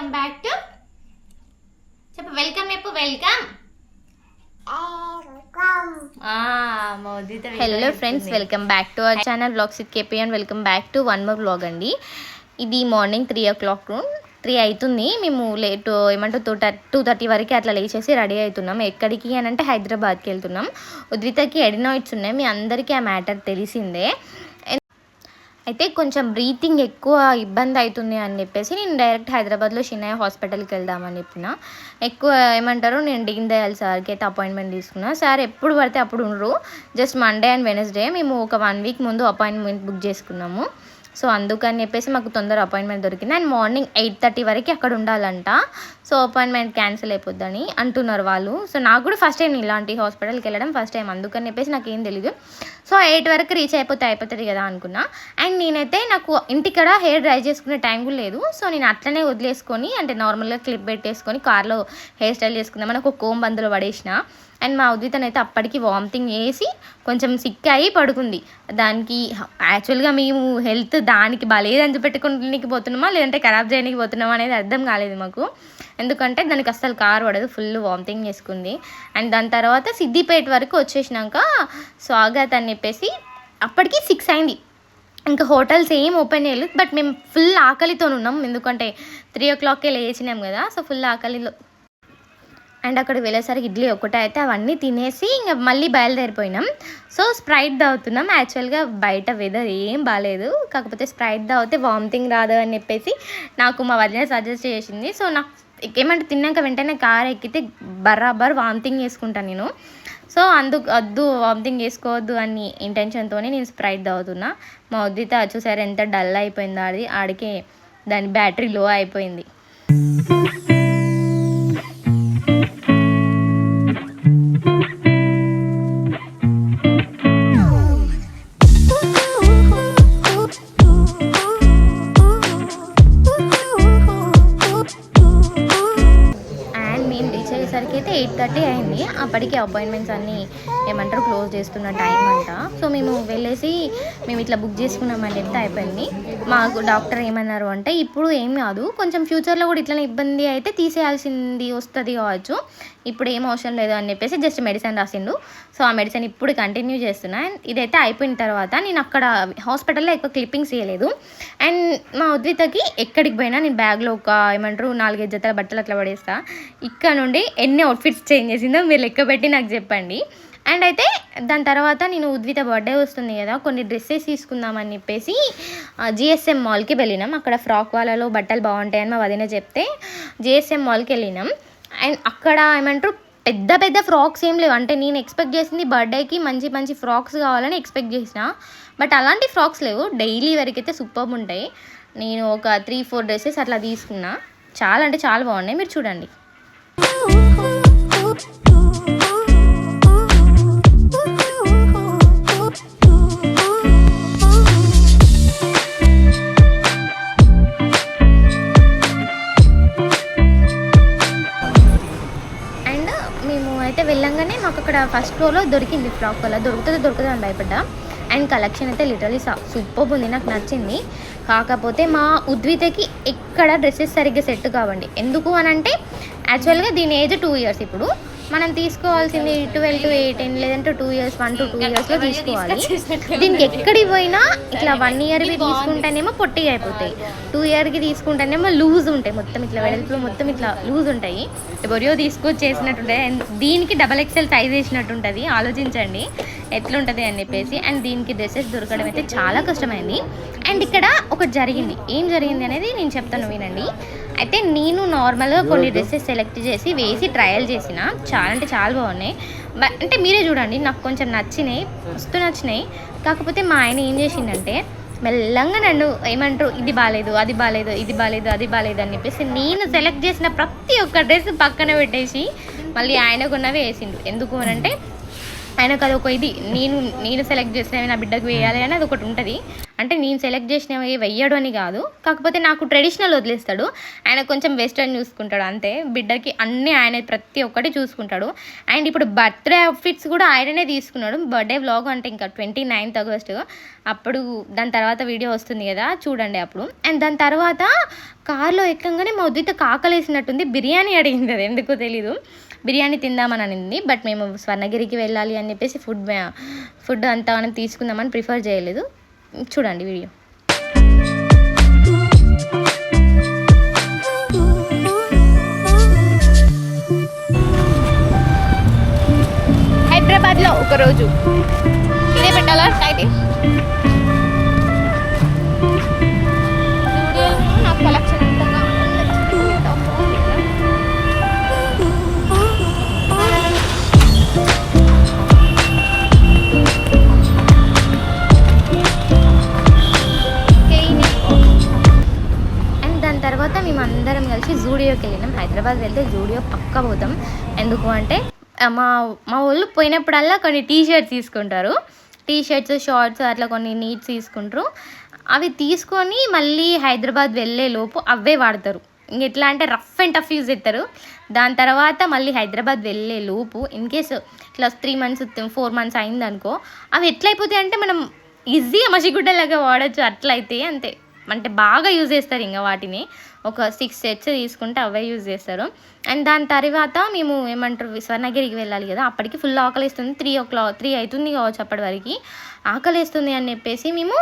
Welcome back to చెప్పు welcome చెప్పు welcome hello friends, welcome back to our channel vlogs with KP and welcome back to one more vlog అండి. ఇది morning 3 o'clock 3 అవుతుంది. మేము late ఏమంటే 2:30 వరకు అట్లా లేచేసి రెడీ అవుతున్నాం. ఎక్కడికి అని అంటే హైదరాబాద్కి వెళ్తున్నాం. ఉద్రితకి ఎడినాయిడ్స్ ఉన్నాయి, మీ అందరికీ ఆ మ్యాటర్ తెలిసిందే. అయితే కొంచెం బ్రీతింగ్ ఎక్కువ ఇబ్బంది అవుతుంది అని చెప్పేసి నేను డైరెక్ట్ హైదరాబాద్లో చిన్నయ్య హాస్పిటల్కి వెళ్దామని చెప్పిన. ఎక్కువ ఏమంటారు, నేను డీన్ దయాల్ సార్కి అయితే అపాయింట్మెంట్ తీసుకున్నా. సార్ ఎప్పుడు పడితే అప్పుడు ఉండరు, జస్ట్ మండే అండ్ వెనస్డే. మేము ఒక 1 week ముందు అపాయింట్మెంట్ బుక్ చేసుకున్నాము. సో అందుకని చెప్పేసి మాకు తొందర అపాయింట్మెంట్ దొరికింది. అండ్ మార్నింగ్ 8:30 వరకు అక్కడ ఉండాలంట. సో అపాయింట్మెంట్ క్యాన్సిల్ అయిపోద్దని అంటున్నారు వాళ్ళు. సో నాకు కూడా ఫస్ట్ టైం ఇలాంటి హాస్పిటల్కి వెళ్ళడం ఫస్ట్ టైం, అందుకని చెప్పేసి నాకు ఏం తెలీదు. సో 8 వరకు రీచ్ అయిపోతుంది కదా అనుకున్నా. అండ్ నేనైతే నాకు ఇంటికడ హెయిర్ డ్రై చేసుకునే టైం కూడా లేదు. సో నేను అట్లనే వదిలేసుకొని, అంటే నార్మల్గా క్లిప్ పెట్టేసుకొని కార్లో హెయిర్ స్టైల్ చేసుకుందామని ఒక కోంబ్ బందులో పడేసిన. అండ్ మా ఉద్వితనైతే అప్పటికి వామిటింగ్ చేసి కొంచెం సిక్ అయ్యి పడుకుంది. దానికి యాక్చువల్గా మేము హెల్త్ దానికి బాగాలేదని చూపెట్టుకుంటానికి పోతున్నామా లేదంటే ఖరాబ్ చేయడానికి పోతున్నామా అనేది అర్థం కాలేదు మాకు. ఎందుకంటే దానికి అస్సలు కారు పడదు, ఫుల్ వామిటింగ్ చేసుకుంది. అండ్ దాని తర్వాత సిద్దిపేట వరకు వచ్చేసినాక స్వాగత్ అని చెప్పేసి అప్పటికి 6 అయింది. ఇంకా హోటల్స్ ఏం ఓపెన్ చేయలేదు, బట్ మేము ఫుల్ ఆకలితో ఉన్నాం. ఎందుకంటే 3 o'clockకే లేచినాం కదా, సో ఫుల్ ఆకలిలో. అండ్ అక్కడ వెళ్ళేసరికి ఇడ్లీ ఒకటే అయితే అవన్నీ తినేసి ఇంకా మళ్ళీ బయలుదేరిపోయినాం. సో స్ప్రైట్ తాగుతున్నాం. యాక్చువల్గా బయట వెదర్ ఏం బాగాలేదు, కాకపోతే స్ప్రైట్ తాగితే వామిటింగ్ రాదు అని చెప్పేసి నాకు మా వదిన సజెస్ట్ చేసింది. సో నాకు ఏమంటే తిన్నాక వెంటనే కార్ ఎక్కితే బరాబర్ వామిటింగ్ చేసుకుంటాను నేను. సో వద్దు, వామిటింగ్ చేసుకోవద్దు అని ఇంటెన్షన్తోనే నేను స్ప్రైట్ తాగుతున్నా. మా ఉద్దిత చూసారు ఎంత డల్ అయిపోయిందో, ఆడికే దాని బ్యాటరీ లో అయిపోయింది. అయితే 8:30 అయింది. అప్పటికి అపాయింట్మెంట్స్ అన్నీ ఏమంటారు క్లోజ్ చేస్తున్న టైం అంట. సో మేము వెళ్ళేసి మేము ఇట్లా బుక్ చేసుకున్నామని చెప్తే అయిపోయింది. మాకు డాక్టర్ ఏమన్నారు అంటే, ఇప్పుడు ఏం కాదు, కొంచెం ఫ్యూచర్లో కూడా ఇట్లనే ఇబ్బంది అయితే తీసేయాల్సింది వస్తుంది కావచ్చు, ఇప్పుడు ఏం అవసరం లేదు అని చెప్పేసి జస్ట్ మెడిసిన్ రాసిండు. సో ఆ మెడిసిన్ ఇప్పుడు కంటిన్యూ చేస్తున్నా. అండ్ ఇదైతే అయిపోయిన తర్వాత నేను అక్కడ హాస్పిటల్లో ఎక్కువ క్లిప్పింగ్స్ చేయలేదు. అండ్ మా ఉద్వితకి ఎక్కడికి పోయినా నేను బ్యాగ్లో ఒక ఏమంటారు 4-5 జతల బట్టలు అట్లా పడేస్తా. ఇక్కడ నుండి ఎన్ని అవుట్ఫిట్స్ చేంజ్ చేసిందో మీరు లెక్క పెట్టి నాకు చెప్పండి. అండ్ అయితే దాని తర్వాత నేను ఉద్విత బర్త్డే వస్తుంది కదా, కొన్ని డ్రెస్సెస్ తీసుకుందామని చెప్పేసి జిఎస్ఎం మాల్కి వెళ్ళినాం. అక్కడ ఫ్రాక్ వాళ్ళలో బట్టలు బాగుంటాయని మా వదిన చెప్తే జిఎస్ఎం మాల్కి వెళ్ళినాం. అండ్ అక్కడ ఏమంటారు పెద్ద పెద్ద ఫ్రాక్స్ ఏం లేవు. అంటే నేను ఎక్స్పెక్ట్ చేసింది బర్త్డేకి మంచి మంచి ఫ్రాక్స్ కావాలని ఎక్స్పెక్ట్ చేసిన, బట్ అలాంటి ఫ్రాక్స్ లేవు. డైలీ వరకు అయితే సూపర్ ఉంటాయి. నేను ఒక 3-4 డ్రెస్సెస్ అట్లా తీసుకున్నా. చాలా అంటే చాలా బాగున్నాయి, మీరు చూడండి. అయితే వెళ్ళంగానే మాకు అక్కడ ఫస్ట్ రోలో దొరికింది ఫ్రాక్ వల్ల. దొరుకుతుంది అని భయపడ్డా. అండ్ కలెక్షన్ అయితే లిటరలీ సూపర్ ఉంది, నాకు నచ్చింది. కాకపోతే మా ఉద్వితకి ఎక్కడ డ్రెస్సెస్ సరిగ్గా సెట్ కావండి. ఎందుకు అని అంటే యాక్చువల్గా దీని ఏజ్ 2 years. ఇప్పుడు మనం తీసుకోవాల్సింది 12 to 18 లేదంటే 2 years, 1 to 2 yearsలో తీసుకోవాలి. దీనికి ఎక్కడికి పోయినా ఇట్లా 1 yearవి తీసుకుంటేనేమో పొట్టిగా అయిపోతాయి, 2 yearకి తీసుకుంటేనేమో లూజ్ ఉంటాయి, మొత్తం ఇట్లా వెడల్పులో మొత్తం ఇట్లా లూజ్ ఉంటాయి. బొరియో తీసుకొచ్చి చేసినట్టుంటాయి. అండ్ దీనికి XXL సైజ్ వేసినట్టు ఉంటుంది. ఆలోచించండి ఎట్లుంటుంది అని చెప్పేసి. అండ్ దీనికి డ్రెస్సెస్ దొరకడం అయితే చాలా కష్టమైంది. అండ్ ఇక్కడ ఒకటి జరిగింది, ఏం జరిగింది అనేది నేను చెప్తాను వినండి. అయితే నేను నార్మల్గా కొన్ని డ్రెస్సెస్ సెలెక్ట్ చేసి వేసి ట్రయల్ చేసిన, చాలా అంటే చాలా బాగున్నాయి. అంటే మీరే చూడండి, నాకు కొంచెం నచ్చినాయి, మస్తు నచ్చినాయి. కాకపోతే మా ఆయన ఏం చేసిందంటే మెల్లంగా నన్ను ఏమంటారు ఇది బాగాలేదు, అది బాగాలేదు, ఇది బాగాలేదు, అది బాగాలేదు అని చెప్పేసి నేను సెలెక్ట్ చేసిన ప్రతి ఒక్క డ్రెస్ పక్కన పెట్టేసి మళ్ళీ ఆయన కొన్నవే వేసిండు. ఎందుకు అని అంటే ఆయనకు అది ఒక ఇది నేను సెలెక్ట్ చేసినవి నా బిడ్డకు వేయాలి అని అది ఒకటి ఉంటుంది. అంటే నేను సెలెక్ట్ చేసినవి వెయ్యడు అని కాదు, కాకపోతే నాకు ట్రెడిషనల్ వదిలేస్తాడు. ఆయన కొంచెం వెస్టర్న్ చూసుకుంటాడు అంతే. బిడ్డకి అన్నీ ఆయన ప్రతి ఒక్కటి చూసుకుంటాడు. అండ్ ఇప్పుడు బర్త్డే అవుట్ఫిట్స్ కూడా ఆయననే తీసుకున్నాడు. బర్త్డే వ్లాగ్ అంటే ఇంకా 29th August, అప్పుడు దాని తర్వాత వీడియో వస్తుంది కదా చూడండి అప్పుడు. అండ్ దాని తర్వాత కార్లో ఎక్కగానే మా ఉద్దిత కాకలేసినట్టుంది, బిర్యానీ అడిగింది. అది ఎందుకో తెలీదు, బిర్యానీ తిందామని అనింది. బట్ మేము స్వర్ణగిరికి వెళ్ళాలి అని చెప్పేసి ఫుడ్ అంతా మనం తీసుకుందామని ప్రిఫర్ చేయలేదు. చూడండి వీడియో. హైదరాబాద్లో ఒకరోజు ఇదే పెట్టాలా టైటిల్. నాకు కలెక్షన్ తర్వాత మేము అందరం కలిసి జూడియోకి వెళ్ళినాం. హైదరాబాద్ వెళ్తే జూడియో పక్కా పోతాం. ఎందుకు అంటే మా వాళ్ళు పోయినప్పుడల్లా కొన్ని టీషర్ట్స్ తీసుకుంటారు. టీషర్ట్స్, షార్ట్స్ అట్లా కొన్ని నీట్స్ తీసుకుంటారు. అవి తీసుకొని మళ్ళీ హైదరాబాద్ వెళ్ళే లోపు అవే వాడతారు. ఇంక ఎట్లా అంటే రఫ్ అండ్ టఫ్ యూజ్ చేస్తారు. దాని తర్వాత మళ్ళీ హైదరాబాద్ వెళ్ళే లోపు ఇన్ కేసు ఇట్లా 3 months 4 months అయిందనుకో, అవి ఎట్లయిపోతాయి అంటే మనం ఈజీగా మసిగుడ్డలాగా వాడచ్చు. అట్లయితే అంతే, అంటే బాగా యూజ్ చేస్తారు. ఇంకా వాటిని ఒక 6 sets తీసుకుంటే అవే యూజ్ చేస్తారు. అండ్ దాని తర్వాత మేము ఏమంటారు స్వర్ణగిరికి వెళ్ళాలి కదా, అప్పటికి ఫుల్ ఆకలిస్తుంది. 3 అవుతుంది కావచ్చు అప్పటి వరకు. ఆకలిస్తుంది అని చెప్పేసి మేము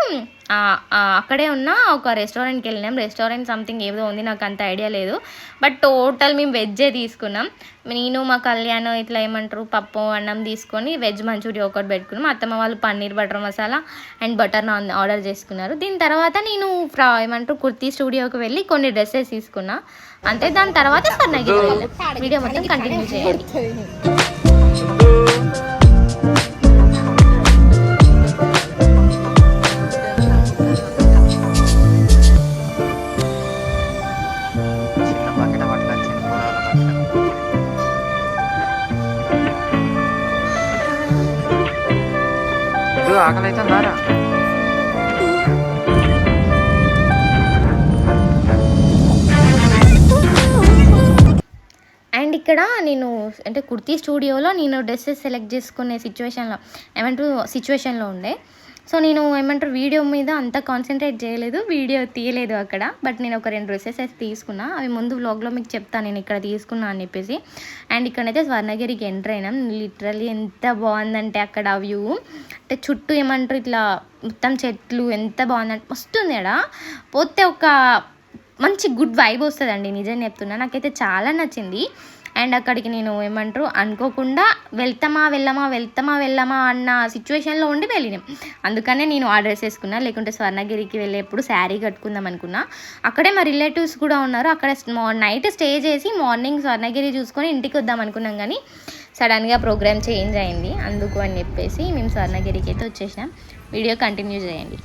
అక్కడే ఉన్న ఒక రెస్టారెంట్కి వెళ్ళినాం. రెస్టారెంట్ సంథింగ్ ఏదో ఉంది, నాకు అంత ఐడియా లేదు. బట్ టోటల్ మేము వెజ్జే తీసుకున్నాం. నేను మా కళ్యాణ్ ఇట్లా ఏమంటారు పప్పు అన్నం తీసుకొని వెజ్ మంచూరియా ఒకటి పెట్టుకున్నాం. అత్తమ్మ వాళ్ళు paneer butter masala and butter non order చేసుకున్నారు. దీని తర్వాత నేను ఏమంటారు కుర్తీ స్టూడియోకి వెళ్ళి కొన్ని డ్రెస్సెస్ తీసుకున్నా అంతే. దాని తర్వాత స్వర్ణగిరి వెళ్ళాం. వీడియో మొత్తం కంటిన్యూ చేయండి. ఆకలి అయితే ఉన్నారా? అండ్ ఇక్కడ నేను అంటే కుర్తీ స్టూడియోలో నేను డ్రెస్సెస్ సెలెక్ట్ చేసుకునే సిచ్యువేషన్లో ఉండే. సో నేను ఏమంటారు వీడియో మీద అంత కాన్సన్ట్రేట్ చేయలేదు, వీడియో తీయలేదు అక్కడ. బట్ నేను ఒక 2 డ్రెస్సెస్ అయితే తీసుకున్నా. అవి ముందు వ్లాగ్లో మీకు చెప్తాను నేను ఇక్కడ తీసుకున్నా అని చెప్పేసి. అండ్ ఇక్కడైతే స్వర్ణగిరికి ఎంటర్ అయినాం. లిటరల్లీ ఎంత బాగుందంటే అక్కడ వ్యూ, అంటే చుట్టూ ఏమంటారు ఇట్లా మొత్తం చెట్లు, ఎంత బాగుందంటే మస్తుంది. ఆడ పోతే ఒక మంచి గుడ్ వైబ్ వస్తుందండి, నిజం చెప్తున్నా. నాకైతే చాలా నచ్చింది. అండ్ అక్కడికి నేను ఏమంటారు అనుకోకుండా వెళ్తామా అన్న సిచ్యువేషన్లో ఉండి వెళ్ళినాం. అందుకనే నేను ఆ డ్రెస్ వేసుకున్నా. లేకుంటే స్వర్ణగిరికి వెళ్ళేప్పుడు శారీ కట్టుకుందాం అనుకున్నా. అక్కడే మా రిలేటివ్స్ కూడా ఉన్నారు. అక్కడ నైట్ స్టే చేసి మార్నింగ్ స్వర్ణగిరి చూసుకొని ఇంటికి వద్దాం అనుకున్నాం. కానీ సడన్గా ప్రోగ్రామ్ చేంజ్ అయింది. అందుకు అని చెప్పేసి మేము స్వర్ణగిరికి అయితే వచ్చేసినాం. వీడియో కంటిన్యూ చేయండి.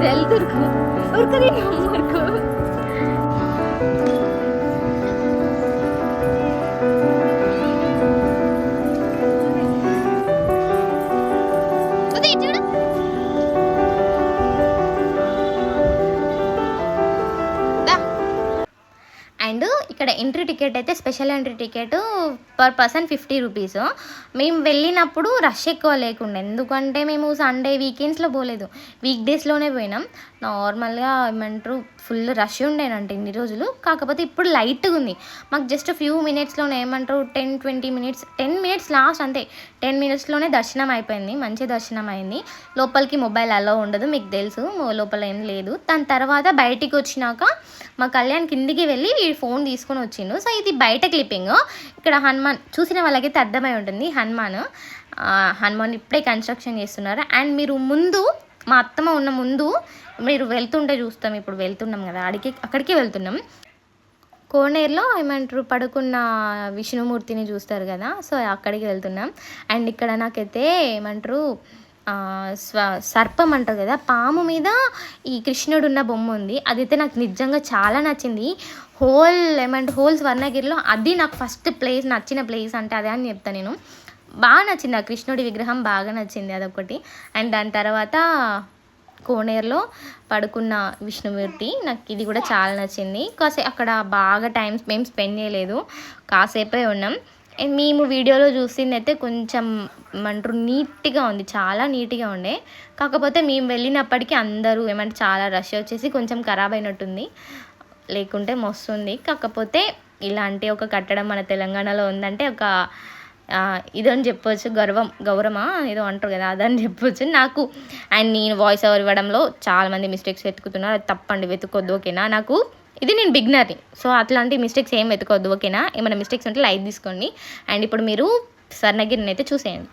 జల్ది ఉరుకు ఉరుకుది ఉరుకు. అండ్ ఇక్కడ ఎంట్రీ టికెట్ అయితే special entry ticket per person 50 rupees. మేము వెళ్ళినప్పుడు రష్ ఎక్కువ లేకుండా, ఎందుకంటే మేము సండే వీకెండ్స్లో పోలేదు, వీక్ డేస్లోనే పోయినాం. నార్మల్గా ఏమంటారు ఫుల్ రష్ ఉండేనంటే ఇన్ని రోజులు. కాకపోతే ఇప్పుడు లైట్గా ఉంది. మాకు జస్ట్ ఫ్యూ మినిట్స్లోనే ఏమంటారు 10-20 మినిట్స్, 10 మినిట్స్ లాస్ట్ అంతే, 10 మినిట్స్లోనే దర్శనం అయిపోయింది. మంచి దర్శనం అయింది. లోపలికి మొబైల్ అలో ఉండదు, మీకు తెలుసు, లోపల ఏం లేదు. దాని తర్వాత బయటికి వచ్చినాక మా కళ్యాణ్ కిందికి వెళ్ళి ఫోన్ తీసుకొని వచ్చిండు. సో ఇది బయట క్లిప్పింగ్. ఇక్కడ హనుమాన్ చూసిన వాళ్ళకైతే అర్థమై ఉంటుంది. హనుమాన్ ఇప్పుడే కన్స్ట్రక్షన్ చేస్తున్నారు. అండ్ మీరు ముందు మా అత్తమ్మ ఉన్న ముందు మీరు వెళ్తుంటే చూస్తాం, ఇప్పుడు వెళ్తున్నాం కదా అక్కడికి వెళ్తున్నాం. కోనేరులో ఏమంటారు పడుకున్న విష్ణుమూర్తిని చూస్తారు కదా, సో అక్కడికి వెళ్తున్నాం. అండ్ ఇక్కడ నాకైతే ఏమంటారు సర్పం అంటారు కదా, పాము మీద ఈ కృష్ణుడు ఉన్న బొమ్మ ఉంది. అదైతే నాకు నిజంగా చాలా నచ్చింది. హోల్ స్వర్ణగిరిలో అది నాకు ఫస్ట్ ప్లేస్, నచ్చిన ప్లేస్ అంటే అదే అని చెప్తాను నేను. బాగా నచ్చింది ఆ కృష్ణుడి విగ్రహం, బాగా నచ్చింది అదొకటి. అండ్ దాని తర్వాత కోనేరులో పడుకున్న విష్ణుమూర్తి, నాకు ఇది కూడా చాలా నచ్చింది. కాసేపు అక్కడ బాగా టైం మేము స్పెండ్ చేయలేదు, కాసేపే ఉన్నాం. మేము వీడియోలో చూసింది అయితే కొంచెం ఏమంటారు నీట్గా ఉంది, చాలా నీట్గా ఉండే. కాకపోతే మేము వెళ్ళినప్పటికీ అందరూ ఏమంటే చాలా రష్ వచ్చేసి కొంచెం ఖరాబ్ అయినట్టుంది, లేకుంటే మస్తుంది. కాకపోతే ఇలాంటి ఒక కట్టడం మన తెలంగాణలో ఉందంటే ఒక ఇదని చెప్పొచ్చు, గౌరవమా ఏదో అంటారు కదా, అదని చెప్పొచ్చు నాకు. అండ్ నేను వాయిస్ ఓవర్ ఇవ్వడంలో చాలామంది మిస్టేక్స్ వెతుకుతున్నారు, అది తప్పండి, వెతుక్కొద్దు, ఓకేనా. నాకు ఇది నేను బిగినర్ని, సో అట్లాంటి మిస్టేక్స్ ఏం వెతుకోవద్దు, ఓకేనా. ఏమైనా మిస్టేక్స్ ఉంటే లైట్ తీసుకోండి. అండ్ ఇప్పుడు మీరు స్వర్ణగిరిని అయితే చూసేయండి.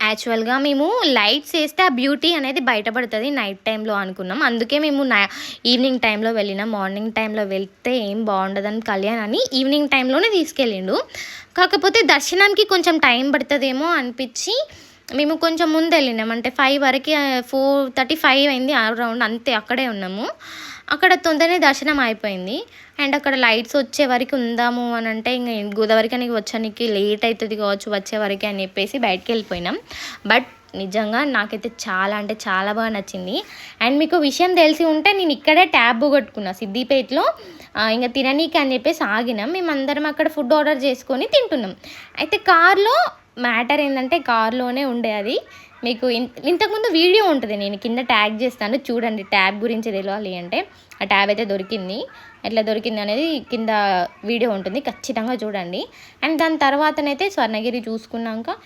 యాక్చువల్గా మేము లైట్స్ వేస్తే ఆ బ్యూటీ అనేది బయటపడుతుంది నైట్ టైంలో అనుకున్నాం. అందుకే మేము ఈవినింగ్ టైంలో వెళ్ళినాం. మార్నింగ్ టైంలో వెళ్తే ఏం బాగుండదని కళ్యాణ్ అని ఈవినింగ్ టైంలోనే తీసుకెళ్ళిండు. కాకపోతే దర్శనానికి కొంచెం టైం పడుతుందేమో అనిపించి మేము కొంచెం ముందు వెళ్ళినాం. అంటే 5 వరకు 4:35 అయింది అరౌండ్, అంతే అక్కడే ఉన్నాము. అక్కడ తొందరనే దర్శనం అయిపోయింది. అండ్ అక్కడ లైట్స్ వచ్చే వరకు ఉందాము అని అంటే ఇంక గోదావరికి వచ్చానికి లేట్ అవుతుంది కావచ్చు వచ్చే వరకు అని చెప్పేసి బయటకు వెళ్ళిపోయినాం. బట్ నిజంగా నాకైతే చాలా అంటే చాలా బాగా నచ్చింది. అండ్ మీకు విషయం తెలిసి ఉంటే నేను ఇక్కడే ట్యాబ్ కొట్టుకున్నా సిద్దిపేటలో. ఇంకా తిననీకి అని చెప్పేసి ఆగినాం. మేమందరం అక్కడ ఫుడ్ ఆర్డర్ చేసుకొని తింటున్నాం. అయితే కార్లో మ్యాటర్ ఏంటంటే కార్లోనే ఉండే అది. మీకు ఇంతకుముందు వీడియో ఉంటుంది, నేను కింద ట్యాగ్ చేస్తాను చూడండి. ట్యాబ్ గురించి తెలియాలి అంటే ఆ ట్యాబ్ అయితే దొరికింది, ఎట్లా దొరికింది అనేది కింద వీడియో ఉంటుంది, ఖచ్చితంగా చూడండి. అండ్ దాని తర్వాతనైతే స్వర్ణగిరి చూసుకున్నాక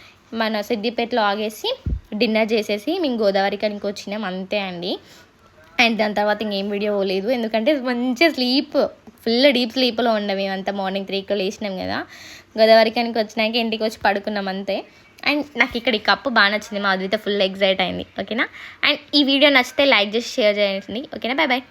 మన సిద్దిపేటలో ఆగేసి డిన్నర్ చేసేసి మేము గోదావరికి వచ్చినాం, అంతే అండి. అండ్ దాని తర్వాత ఇంకేం వీడియో లేదు, ఎందుకంటే మంచిగా ఫుల్ డీప్ స్లీప్లో ఉండే. మేమంతా మార్నింగ్ 3కి లేచినాం కదా, గోదావరికి వచ్చినాక ఇంటికి వచ్చి పడుకున్నాం అంతే. అండ్ నాకు ఇక్కడ ఈ కప్పు బాగా నచ్చింది, మా అదితే ఫుల్ ఎగ్జైట్ అయింది, ఓకేనా. అండ్ ఈ వీడియో నచ్చితే లైక్ చేసి షేర్ చేయండి, ఓకేనా. Bye bye.